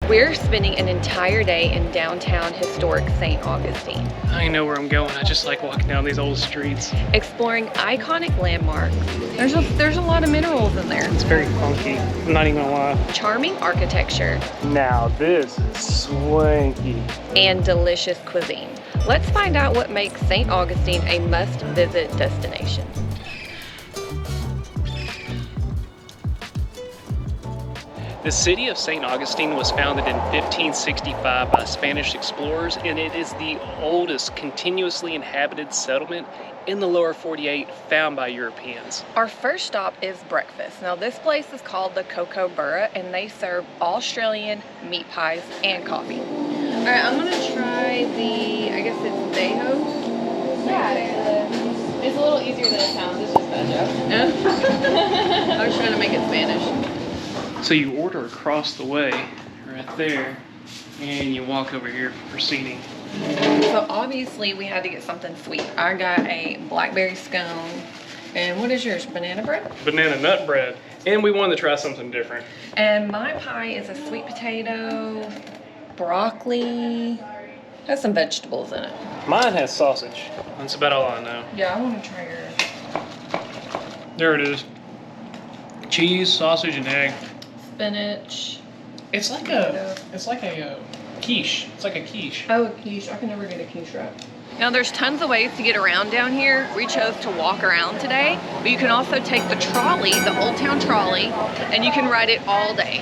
We're spending an entire day in downtown historic St. Augustine. I know where I'm going. I just like walking down these old streets. Exploring iconic landmarks. There's a lot of minerals in there. It's very funky, I'm not even gonna lie. Charming architecture. Now this is swanky. And delicious cuisine. Let's find out what makes St. Augustine a must-visit destination. The city of St. Augustine was founded in 1565 by Spanish explorers, and it is the oldest continuously inhabited settlement in the lower 48 found by Europeans. Our first stop is breakfast. Now this place is called the Kookaburra, and they serve Australian meat pies and coffee. All right, I'm gonna try the, I guess it's Dejos. Yeah, it's a little easier than it sounds. It's just that, I was trying to make it Spanish. So you order across the way, right there, and you walk over here for seating. So obviously we had to get something sweet. I got a blackberry scone. And what is yours, banana bread? Banana nut bread. And we wanted to try something different. And my pie is a sweet potato, broccoli, has some vegetables in it. Mine has sausage. That's about all I know. Yeah, I want to try yours. There it is. Cheese, sausage, and egg. Spinach. It's like a quiche. It's like a quiche. Oh, a quiche. I can never get a quiche right. Now there's tons of ways to get around down here. We chose to walk around today, but you can also take the trolley, the Old Town trolley, and you can ride it all day.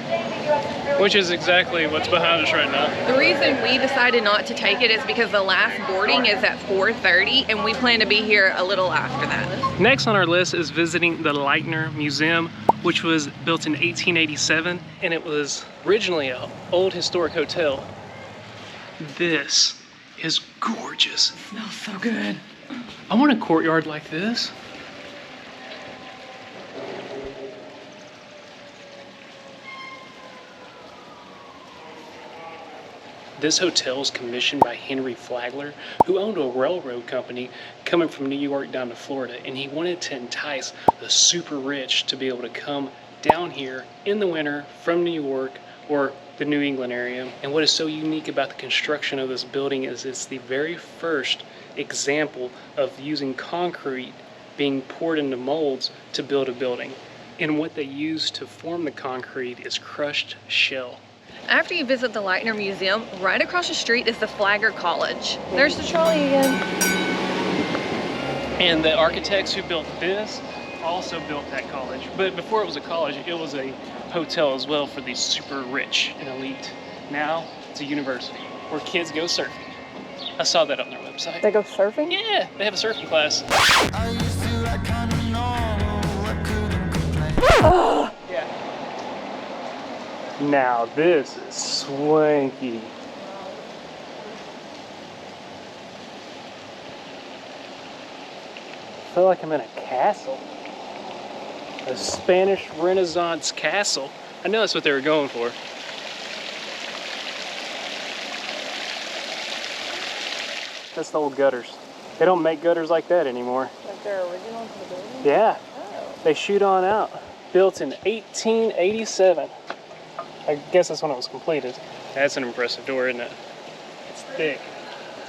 Which is exactly what's behind us right now. The reason we decided not to take it is because the last boarding is at 4:30, and we plan to be here a little after that. Next on our list is visiting the Lightner Museum, which was built in 1887, and it was originally an old historic hotel. This is gorgeous. It smells so good. I want a courtyard like this. This hotel is commissioned by Henry Flagler, who owned a railroad company coming from New York down to Florida, and he wanted to entice the super rich to be able to come down here in the winter from New York or the New England area. And what is so unique about the construction of this building is it's the very first example of using concrete being poured into molds to build a building. And what they use to form the concrete is crushed shell. After you visit the Lightner Museum, right across the street is the Flagler College. There's the trolley again. And the architects who built this also built that college. But before it was a college, it was a hotel as well for the super rich and elite. Now it's a university where kids go surfing. I saw that on their website. They go surfing? Yeah, they have a surfing class. Yeah. Now this is swanky. I feel like I'm in a castle. A Spanish Renaissance castle. I know that's what they were going for. That's the old gutters. They don't make gutters like that anymore. Like they're original to the building? Yeah. Oh. They shoot on out. Built in 1887. I guess that's when it was completed. That's an impressive door, isn't it? It's thick.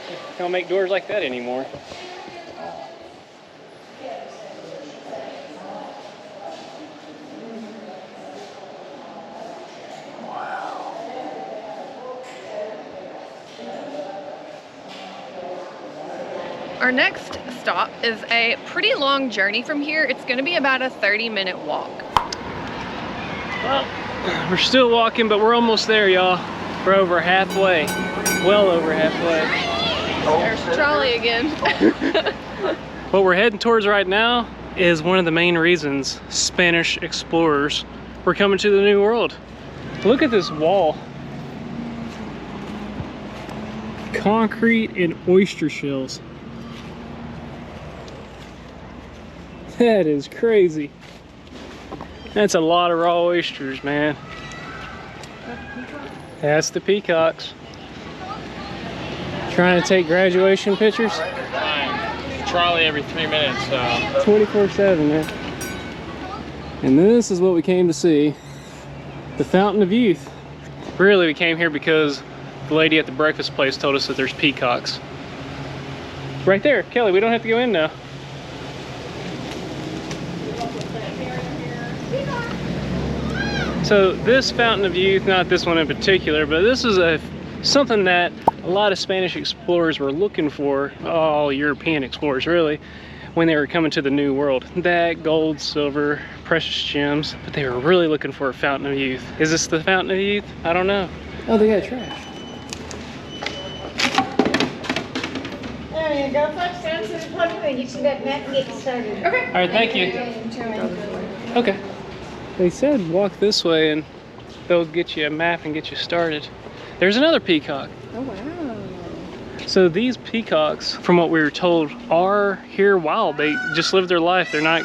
They don't make doors like that anymore. Our next stop is a pretty long journey from here. It's going to be about a 30-minute walk. Well, we're still walking, but we're almost there, y'all. We're over halfway. Well over halfway. There's the trolley again. What we're heading towards right now is one of the main reasons Spanish explorers were coming to the New World. Look at this wall. Concrete and oyster shells. That is crazy. That's a lot of raw oysters, man. That's the peacocks. Trying to take graduation pictures? Fine. Trolley every 3 minutes, so. 24/7, man. And this is what we came to see. The Fountain of Youth. Really, we came here because the lady at the breakfast place told us that there's peacocks. Right there, Kelly, we don't have to go in now. So this Fountain of Youth, not this one in particular, but this is something that a lot of Spanish explorers were looking for, all European explorers really, when they were coming to the New World. That, gold, silver, precious gems, but they were really looking for a Fountain of Youth. Is this the Fountain of Youth? I don't know. Oh, they got trash. There you go, folks, down to the plug and you see that mat and get started. Okay. All right, thank you. Okay. They said walk this way and they'll get you a map and get you started. There's another peacock. Oh, wow. So these peacocks, from what we were told, are here wild. They just live their life. They're not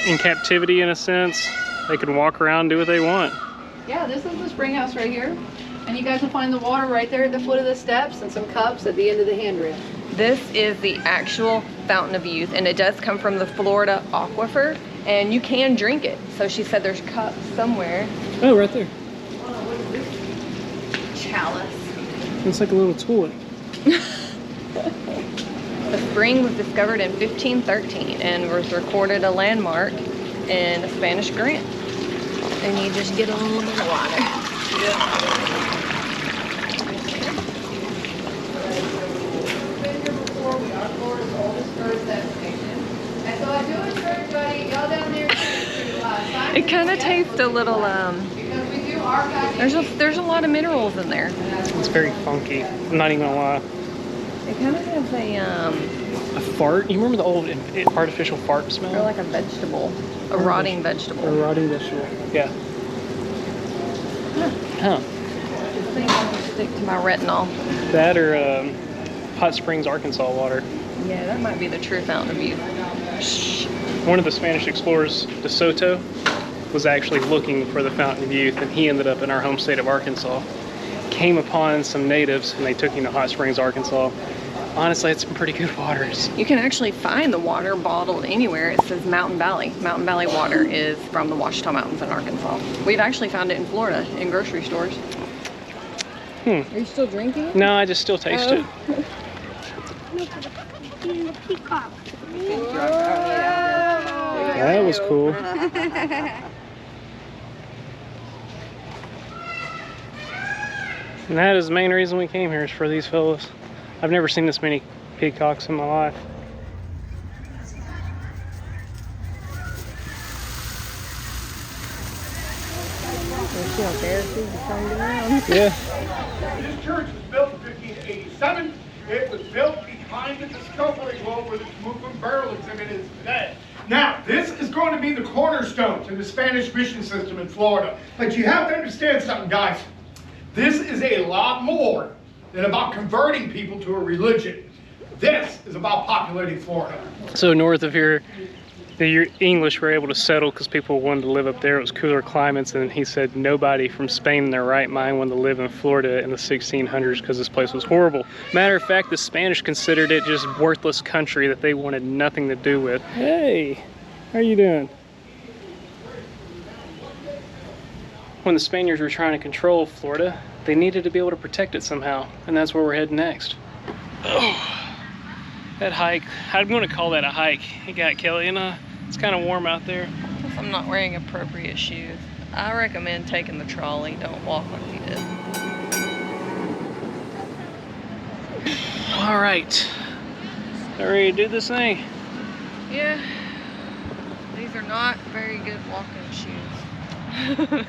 in captivity in a sense. They can walk around, do what they want. Yeah, this is the spring house right here. And you guys will find the water right there at the foot of the steps and some cups at the end of the handrail. This is the actual Fountain of Youth, and it does come from the Florida aquifer, and you can drink it. So she said there's cups somewhere. Oh, right there. Chalice. It's like a little toy. The spring was discovered in 1513 and was recorded a landmark in a Spanish grant. And you just get a little bit of water. It kind of tastes a little, there's a lot of minerals in there. It's very funky. I'm not even gonna lie. It kind of has A fart? You remember the old artificial fart smell? or like a vegetable, a rotting vegetable. A rotting vegetable. Yeah. Huh. I think I'll just stick to my retinol. That or Hot Springs, Arkansas water. Yeah, that might be the true Fountain of Youth. One of the Spanish explorers, De Soto, was actually looking for the Fountain of Youth, and he ended up in our home state of Arkansas. Came upon some natives, and they took him to Hot Springs, Arkansas. Honestly, it's some pretty good waters. You can actually find the water bottled anywhere. It says Mountain Valley. Mountain Valley water is from the Ouachita Mountains in Arkansas. We've actually found it in Florida in grocery stores. Are you still drinking? No, I just still taste it. That was cool. And that is the main reason we came here, is for these fellas. I've never seen this many peacocks in my life. Yeah. This church was built in 1587. It was built behind the discovery hole where the Kookaburra exhibit is today. Now, this is going to be the cornerstone to the Spanish mission system in Florida. But you have to understand something, guys. This is a lot more than about converting people to a religion. This is about populating Florida. So north of here, the English were able to settle because people wanted to live up there. It was cooler climates, and he said nobody from Spain in their right mind wanted to live in Florida in the 1600s because this place was horrible. Matter of fact, the Spanish considered it just worthless country that they wanted nothing to do with. Hey, how are you doing? When the Spaniards were trying to control Florida, they needed to be able to protect it somehow, and that's where we're heading next. Oh, that hike, I'm going to call that a hike. You got Kelly, and it's kind of warm out there. Plus I'm not wearing appropriate shoes. I recommend taking the trolley. Don't walk like we did. All right, ready to do this thing? Yeah, these are not very good walking shoes.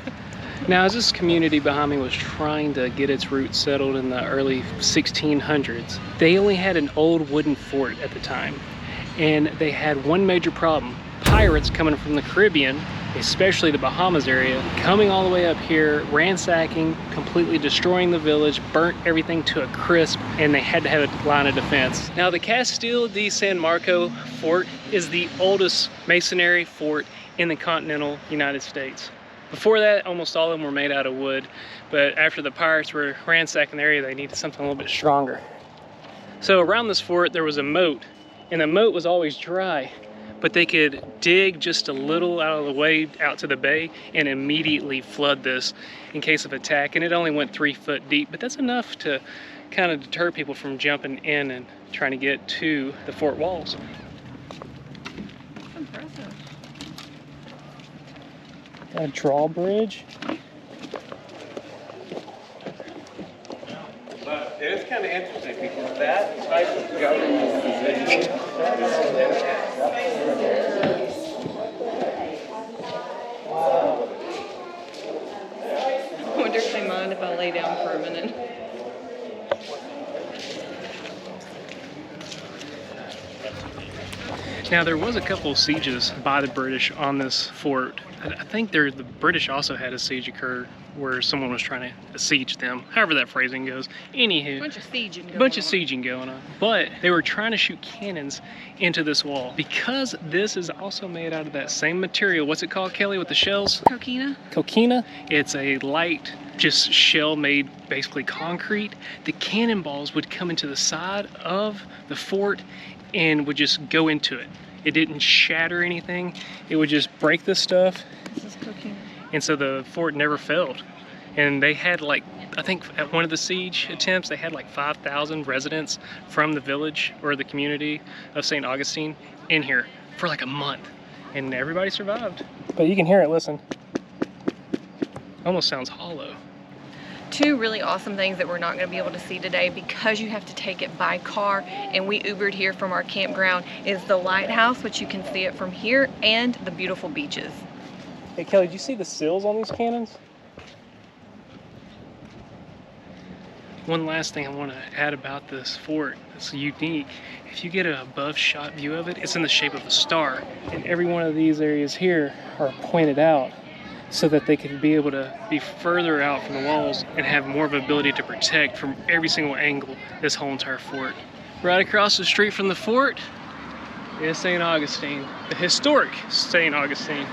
Now, as this community behind me was trying to get its roots settled in the early 1600s, they only had an old wooden fort at the time. And they had one major problem. Pirates coming from the Caribbean, especially the Bahamas area, coming all the way up here, ransacking, completely destroying the village, burnt everything to a crisp, and they had to have a line of defense. Now, the Castillo de San Marco fort is the oldest masonry fort in the continental United States. Before that, almost all of them were made out of wood, but after the pirates were ransacking the area, they needed something a little bit stronger. So around this fort, there was a moat, and the moat was always dry, but they could dig just a little out of the way out to the bay and immediately flood this in case of attack. And it only went 3 foot deep, but that's enough to kind of deter people from jumping in and trying to get to the fort walls. That's impressive. A drawbridge. But it is kind of interesting because that type of government position. I wonder if they mind if I lay down for a minute. Now, there was a couple of sieges by the British on this fort. I think the British also had a siege occur where someone was trying to siege them, however that phrasing goes. Anywho, Bunch of sieging going on. But they were trying to shoot cannons into this wall. Because this is also made out of that same material, what's it called, Kelly, with the shells? Coquina. Coquina. It's a light, just shell made basically concrete. The cannonballs would come into the side of the fort and would just go into it. It didn't shatter anything. It would just break this stuff. This is coquina. And so the fort never failed. And they had like, I think at one of the siege attempts, they had like 5,000 residents from the village or the community of St. Augustine in here for like a month. And everybody survived. But you can hear it, listen. Almost sounds hollow. Two really awesome things that we're not going to be able to see today because you have to take it by car, and we Ubered here from our campground, is the lighthouse, which you can see it from here, and the beautiful beaches. Hey Kelly, did you see the sills on these cannons? One last thing I want to add about this fort that's unique. If you get an above shot view of it, it's in the shape of a star. And every one of these areas here are pointed out so that they can be able to be further out from the walls and have more of an ability to protect from every single angle this whole entire fort. Right across the street from the fort is St. Augustine, the historic St. Augustine.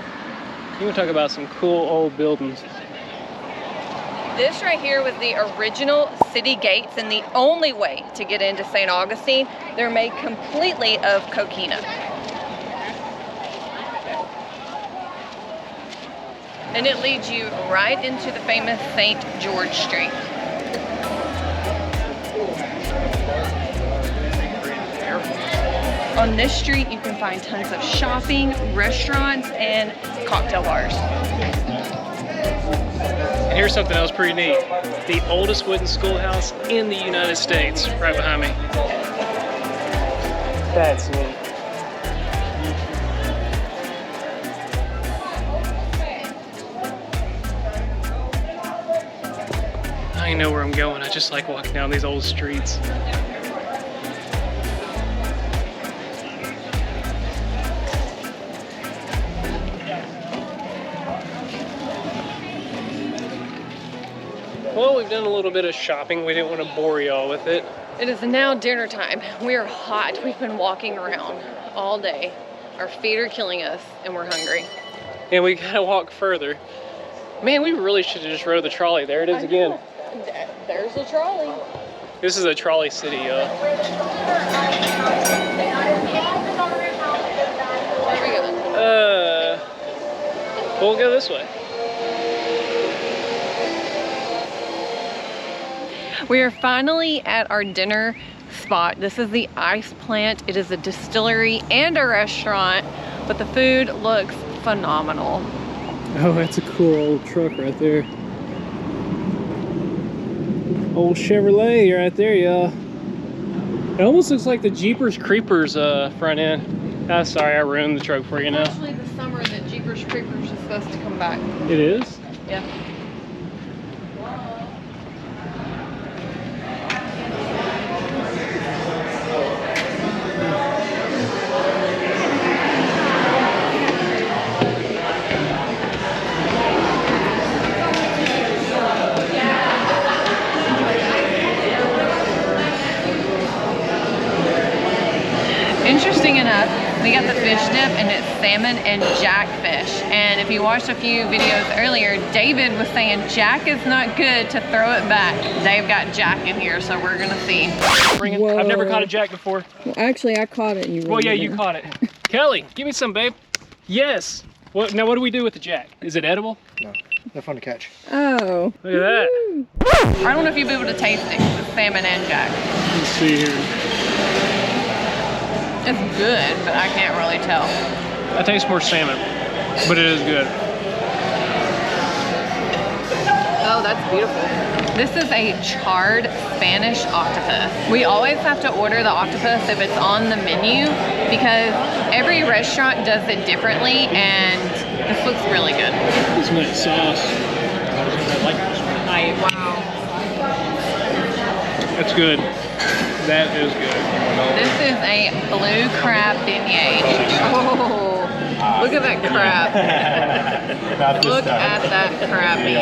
You want to talk about some cool old buildings. This right here was the original city gates and the only way to get into St. Augustine. They're made completely of coquina. And it leads you right into the famous St. George Street. On this street, you can find tons of shopping, restaurants, and cocktail bars. And here's something else pretty neat. The oldest wooden schoolhouse in the United States, right behind me. That's neat. I know where I'm going. I just like walking down these old streets. Well, we've done a little bit of shopping. We didn't want to bore y'all with it. It is now dinner time. We are hot. We've been walking around all day. Our feet are killing us and we're hungry. And we gotta walk further. Man, we really should have just rode the trolley. There it is again. There's the trolley. This is a trolley city, y'all. Where are we going? We'll go this way. We are finally at our dinner spot. This is the Ice Plant. It is a distillery and a restaurant, but the food looks phenomenal. Oh, that's a cool old truck right there. Old Chevrolet right there, y'all. It almost looks like the Jeepers Creepers front end. Ah, sorry, I ruined the truck for you now. Actually, the summer that Jeepers Creepers is supposed to come back. It is? Yeah. Interesting enough, we got the fish dip and it's salmon and jackfish. And if you watched a few videos earlier, David was saying jack is not good to throw it back. Dave got jack in here, so we're gonna see. I've never caught a jack before. Well, actually, I caught it and you Well, yeah, you caught it. Kelly, give me some, babe. Yes. What? Now, what do we do with the jack? Is it edible? No, they're fun to catch. Oh. Look at that. I don't know if you'll be able to taste it. It's salmon and jack. Let's see here. It's good, but I can't really tell. I taste more salmon, but it is good. Oh, that's beautiful. This is a charred Spanish octopus. We always have to order the octopus if it's on the menu because every restaurant does it differently, and this looks really good. This nice sauce. Wow. That's good. That is good. This is a blue crab beignet. Oh, look at that crab. Look at that crab meat.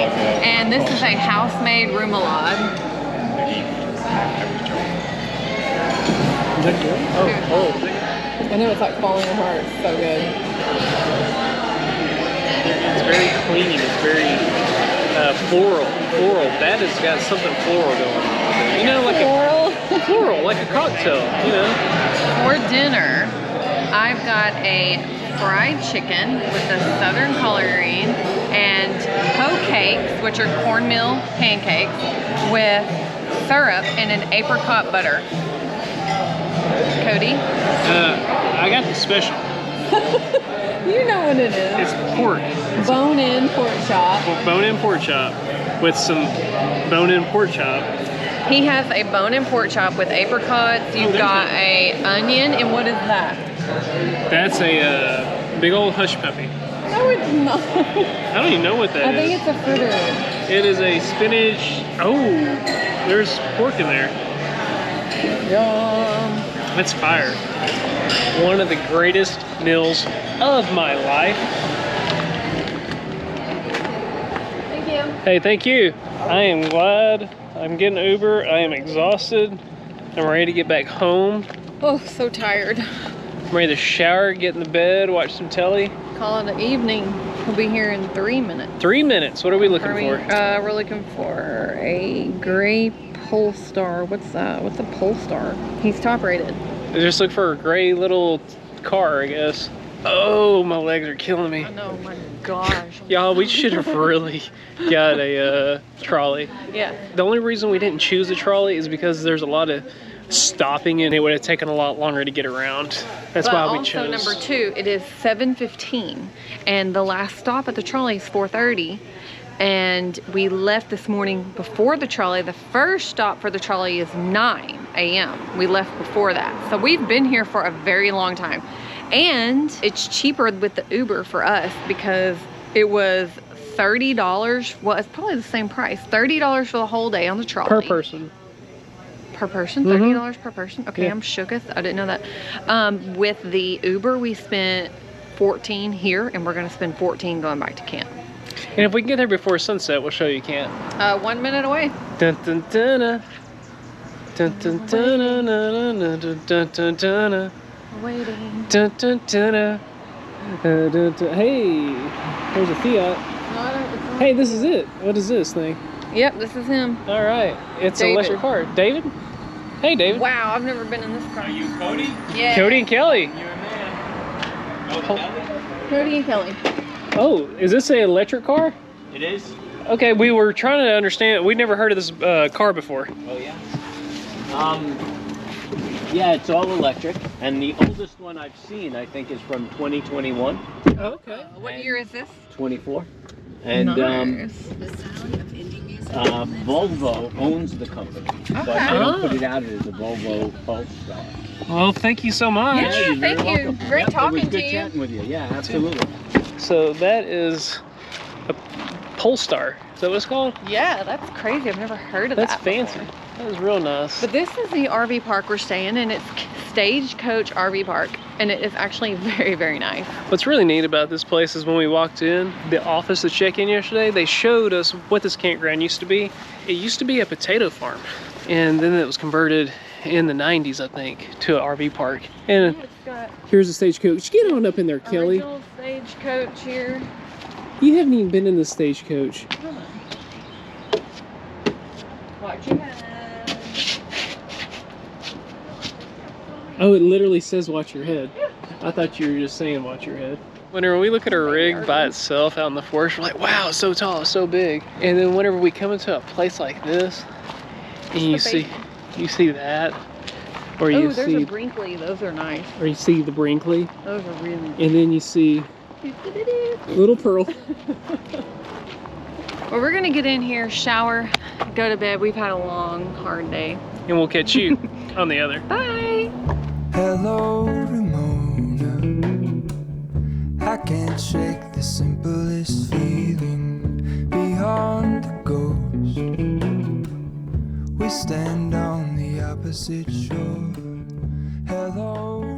And this is a house-made remoulade. Is that good? Oh. I know it's like falling apart. It's so good. It's very clean. It's very floral. That has got something floral going on. You know, like floral, like a cocktail, you know. For dinner, I've got a fried chicken with the southern coloring and hoe cakes, which are cornmeal pancakes, with syrup and an apricot butter. Cody? I got the special. You know what it is. It's pork. Bone-in pork chop. Bone-in pork chop with some bone-in pork chop. He has a bone-in pork chop with apricots. You've got a onion, and what is that? That's a big old hush puppy. No, it's not. I don't even know what that is. I think it's a fritter. It is a spinach. Oh, there's pork in there. Yum. That's fire. One of the greatest meals of my life. Thank you. Hey, thank you. I am glad I'm getting Uber. I am exhausted. I'm ready to get back home. Oh, so tired. I'm ready to shower, get in the bed, watch some telly. Call it an evening. We'll be here in 3 minutes. 3 minutes. What are we looking for? We're looking for a gray Polestar. What's that? What's a Polestar? He's top rated. Just look for a gray little car, I guess. Oh, my legs are killing me. I know, my gosh. Y'all, we should have really got a trolley. Yeah. The only reason we didn't choose a trolley is because there's a lot of stopping and it would have taken a lot longer to get around. That's why we chose. Also, number 2, it is 7:15, and the last stop at the trolley is 4:30. And we left this morning before the trolley. The first stop for the trolley is 9 a.m. We left before that. So we've been here for a very long time. And it's cheaper with the Uber for us because it was $30. Well, it's probably the same price. $30 for the whole day on the trolley. Per person. Per person? $30 per person? Okay, yeah. I'm shooketh. I didn't know that. With the Uber, we spent $14 here, and we're going to spend $14 going back to camp. And if we can get there before sunset, we'll show you camp. 1 minute away. Dun dun dun dun dun dun dun dun dun dun. Waiting. Dun dun dun dun dun. Hey, there's a Fiat. Hey, this is it. What is this thing? Yep, this is him. All right, it's an electric car. David? Hey, David. Wow, I've never been in this car. Are you Cody? Yeah. Cody and Kelly. You're a man. Oh, Cody and Kelly. Oh, is this an electric car? it is? Okay, we were trying to understand. We'd never heard of this car before. Oh yeah. Yeah, it's all electric, and the oldest one I've seen, I think, is from 2021. Okay. What year is this? 24. And Volvo owns the company, but they don't put it out as a Volvo Polestar. Well, thank you so much. Yeah, you're very thank you. welcome. Great Yep, talking it was to good you. chatting with you. Yeah, absolutely. So that is a Polestar. Is that what it's called? Yeah, that's crazy. I've never heard of That's that. fancy. That was real nice. But this is the RV park we're staying in. It's Stagecoach RV Park, and it is actually very, very nice. What's really neat about this place is when we walked in, the office to check in yesterday, they showed us what this campground used to be. It used to be a potato farm, and then it was converted in the 90s, I think, to an RV park. And It's got here's the Stagecoach. Get on up in there, Kelly. original Stagecoach here. You haven't even been in the Stagecoach. Watch your head. Oh, it literally says watch your head. I thought you were just saying watch your head. Whenever we look at a rig by itself out in the forest, we're like, wow, it's so tall, it's so big. And then whenever we come into a place like this, and you see that, or you there's see a Brinkley. Those are nice. or you see the Brinkley, Those are really nice. and then you see little Pearl. Well, we're gonna get in here, shower, go to bed. We've had a long, hard day. And we'll catch you on the other. Bye. Hello, Ramona. I can't shake the simplest feeling beyond the ghost. We stand on the opposite shore. Hello.